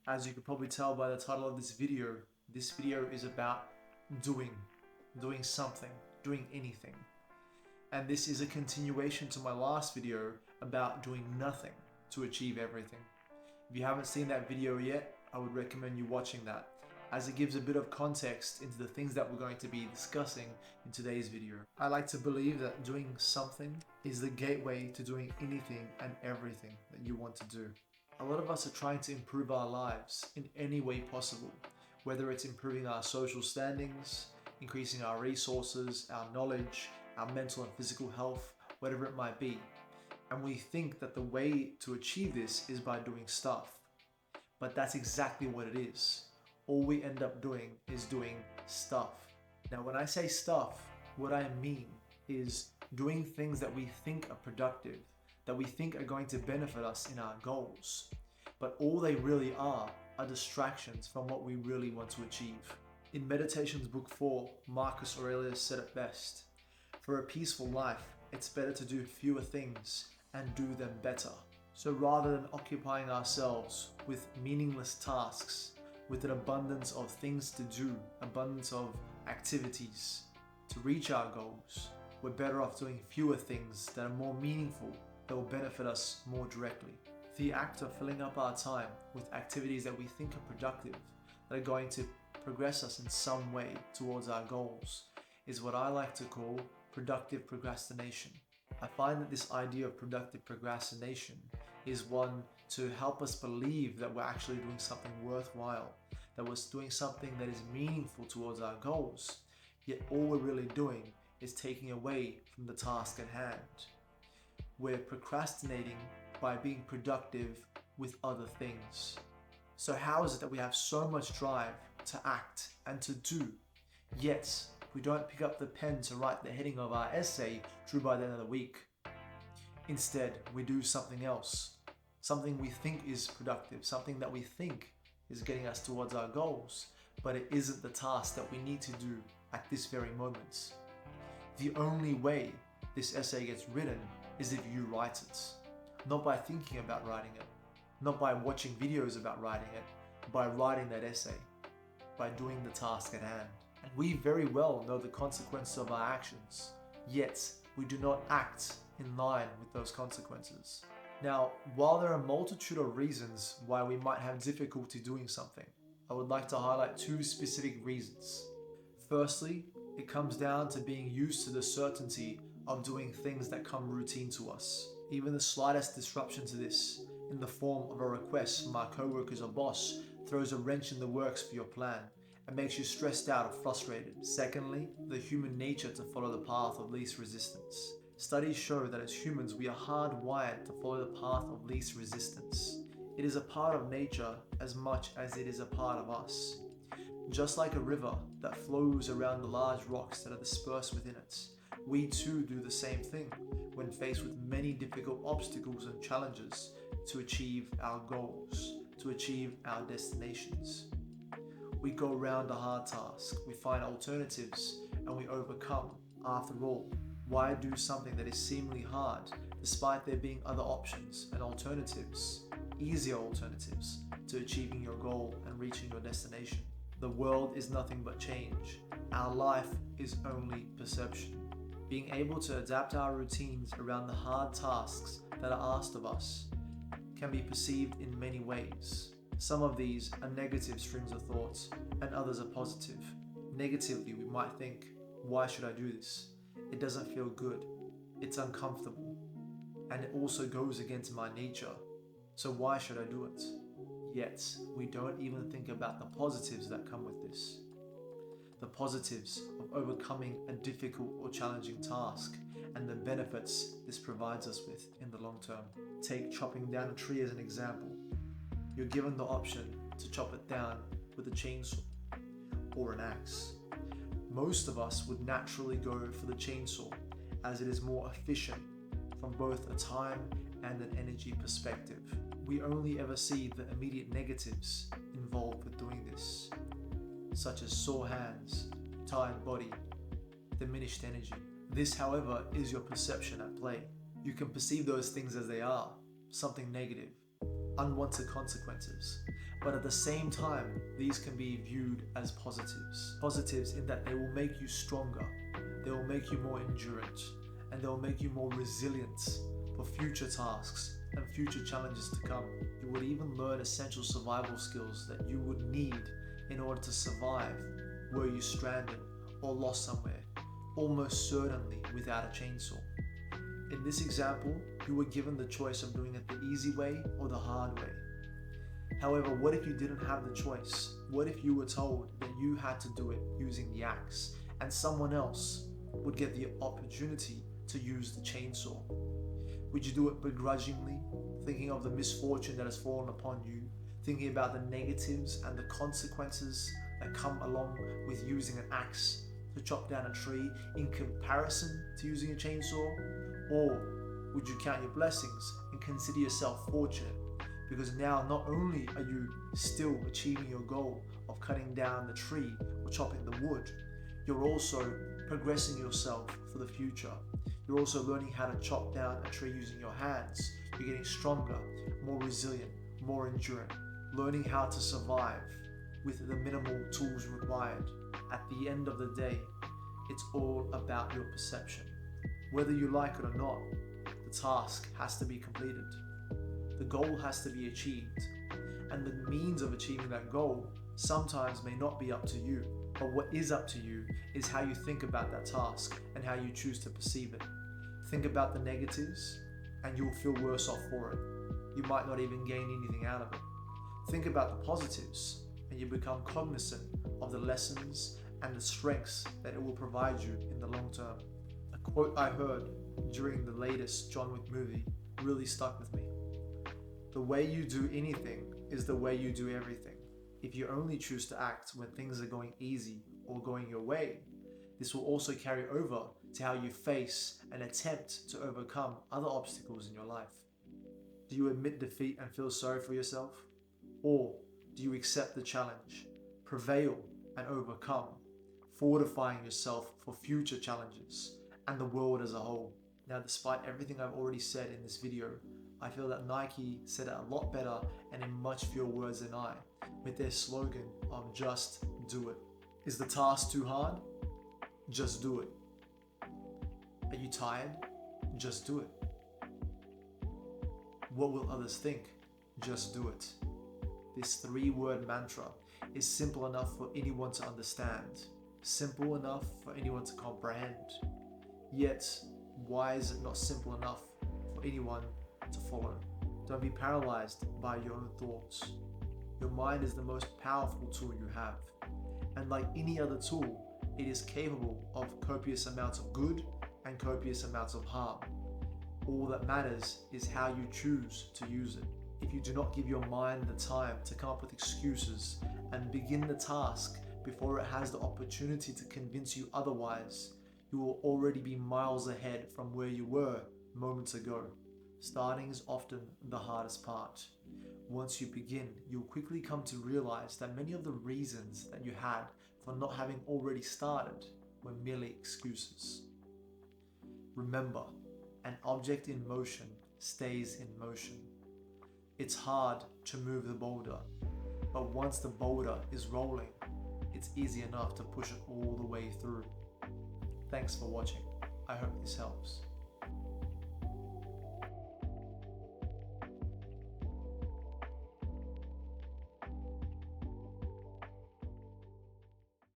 As you could probably tell by the title of this video is about doing something, doing anything. And this is a continuation to my last video about doing nothing to achieve everything. If you haven't seen that video yet, I would recommend you watching that, as it gives a bit of context into the things that we're going to be discussing in today's video. I like to believe that doing something is the gateway to doing anything and everything that you want to do. A lot of us are trying to improve our lives in any way possible, whether it's improving our social standings, increasing our resources, our knowledge, our mental and physical health, whatever it might be. And we think that the way to achieve this is by doing stuff. But that's exactly what it is. All we end up doing is doing stuff. Now, when I say stuff, what I mean is doing things that we think are productive, that we think are going to benefit us in our goals. But all they really are distractions from what we really want to achieve. In Meditations Book 4, Marcus Aurelius said it best: "For a peaceful life, it's better to do fewer things and do them better." So rather than occupying ourselves with meaningless tasks, with an abundance of things to do, abundance of activities to reach our goals, we're better off doing fewer things that are more meaningful, that will benefit us more directly. The act of filling up our time with activities that we think are productive, that are going to progress us in some way towards our goals, is what I like to call productive procrastination. I find that this idea of productive procrastination is one to help us believe that we're actually doing something worthwhile, that we're doing something that is meaningful towards our goals, yet all we're really doing is taking away from the task at hand. We're procrastinating by being productive with other things. So how is it that we have so much drive to act and to do, yet we don't pick up the pen to write the heading of our essay due by the end of the week? Instead, we do something else, something we think is productive, something that we think is getting us towards our goals, but it isn't the task that we need to do at this very moment. The only way this essay gets written is if you write it, not by thinking about writing it, not by watching videos about writing it, by writing that essay, by doing the task at hand. And we very well know the consequences of our actions, yet we do not act in line with those consequences. Now, while there are a multitude of reasons why we might have difficulty doing something, I would like to highlight two specific reasons. Firstly, it comes down to being used to the certainty of doing things that come routine to us. Even the slightest disruption to this, in the form of a request from our co-workers or boss, throws a wrench in the works for your plan and makes you stressed out or frustrated. Secondly, the human nature to follow the path of least resistance. Studies show that as humans, we are hardwired to follow the path of least resistance. It is a part of nature as much as it is a part of us. Just like a river that flows around the large rocks that are dispersed within it, we too do the same thing when faced with many difficult obstacles and challenges to achieve our goals, to achieve our destinations. We go around a hard task, we find alternatives, and we overcome. After all, why do something that is seemingly hard, despite there being other options and alternatives, easier alternatives, to achieving your goal and reaching your destination? The world is nothing but change. Our life is only perception. Being able to adapt our routines around the hard tasks that are asked of us can be perceived in many ways. Some of these are negative strings of thoughts and others are positive. Negatively, we might think, why should I do this? It doesn't feel good. It's uncomfortable. And it also goes against my nature. So why should I do it? Yet, we don't even think about the positives that come with this. The positives of overcoming a difficult or challenging task and the benefits this provides us with in the long term. Take chopping down a tree as an example. You're given the option to chop it down with a chainsaw or an axe. Most of us would naturally go for the chainsaw as it is more efficient from both a time and an energy perspective. We only ever see the immediate negatives involved with doing this, such as sore hands, tired body, diminished energy. This, however, is your perception at play. You can perceive those things as they are, something negative, unwanted consequences. But at the same time, these can be viewed as positives. Positives in that they will make you stronger, they will make you more endurant, and they will make you more resilient for future tasks and future challenges to come. You would even learn essential survival skills that you would need in order to survive were you stranded or lost somewhere, almost certainly without a chainsaw. In this example, you were given the choice of doing it the easy way or the hard way. However, what if you didn't have the choice? What if you were told that you had to do it using the axe and someone else would get the opportunity to use the chainsaw? Would you do it begrudgingly, thinking of the misfortune that has fallen upon you, thinking about the negatives and the consequences that come along with using an axe to chop down a tree in comparison to using a chainsaw? Or would you count your blessings and consider yourself fortunate because now not only are you still achieving your goal of cutting down the tree or chopping the wood, you're also progressing yourself for the future. You're also learning how to chop down a tree using your hands. You're getting stronger, more resilient, more endurant, learning how to survive with the minimal tools required. At the end of the day, it's all about your perception. Whether you like it or not, the task has to be completed. The goal has to be achieved. And the means of achieving that goal sometimes may not be up to you. But what is up to you is how you think about that task and how you choose to perceive it. Think about the negatives and you'll feel worse off for it. You might not even gain anything out of it. Think about the positives and you become cognizant of the lessons and the strengths that it will provide you in the long term. A quote I heard during the latest John Wick movie really stuck with me. The way you do anything is the way you do everything. If you only choose to act when things are going easy or going your way, this will also carry over to how you face and attempt to overcome other obstacles in your life. Do you admit defeat and feel sorry for yourself? Or do you accept the challenge, prevail and overcome, fortifying yourself for future challenges and the world as a whole? Now, despite everything I've already said in this video, I feel that Nike said it a lot better and in much fewer words than I, with their slogan of just do it. Is the task too hard? Just do it. Are you tired? Just do it. What will others think? Just do it. This 3-word mantra is simple enough for anyone to understand, simple enough for anyone to comprehend. Yet, why is it not simple enough for anyone to follow? Don't be paralyzed by your own thoughts. Your mind is the most powerful tool you have. And like any other tool, it is capable of copious amounts of good and copious amounts of harm. All that matters is how you choose to use it. If you do not give your mind the time to come up with excuses and begin the task before it has the opportunity to convince you otherwise, you will already be miles ahead from where you were moments ago. Starting is often the hardest part. Once you begin, you'll quickly come to realize that many of the reasons that you had for not having already started were merely excuses. Remember, an object in motion stays in motion. It's hard to move the boulder, but once the boulder is rolling, it's easy enough to push it all the way through. Thanks for watching. I hope this helps.